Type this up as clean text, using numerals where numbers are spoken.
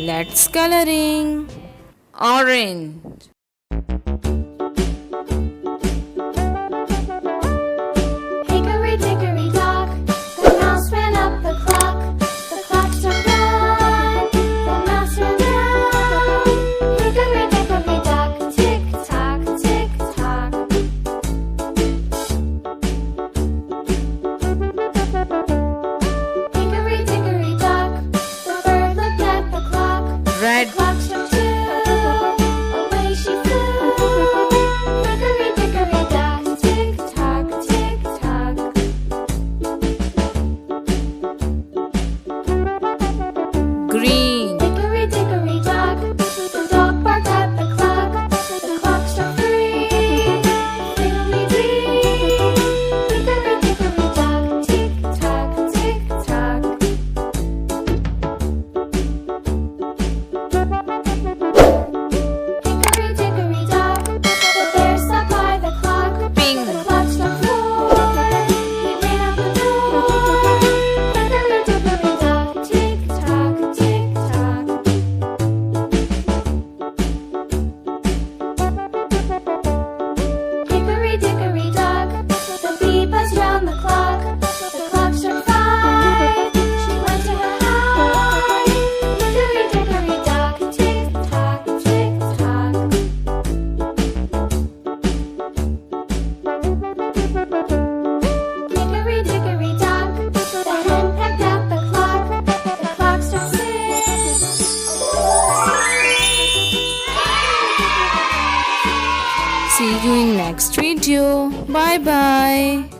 Let's coloring. Orange. Hickory dickory dock, the mouse ran up the clock. The clock struck one, the mouse ran down. Hickory dickory dock, tick tock, tick tock. Hickory dickory dock, the bird looked at the clock. Red. The clock struck two, away she flew. Hickory dickory dock, tick tock, tick tock. Green. Hickory dickory dock, the dog barked at the clock. The clock struck three, fiddly-dee. Hickory dickory dock, tick tock, tick tock. Hickory dickory dock, the bear sat by the clock. Pink. The clock struck four, he ran out the door. Hickory dickory dock, tick tock, tick tock. Hickory dickory dock, the bee buzzed round the clock. The clock struck five, she went to her hive. Hickory dickory dock, tick tock, tick tock. Hickory dickory dock, the hen pecked at the clock. The clock struck six. See you in next video. Bye bye.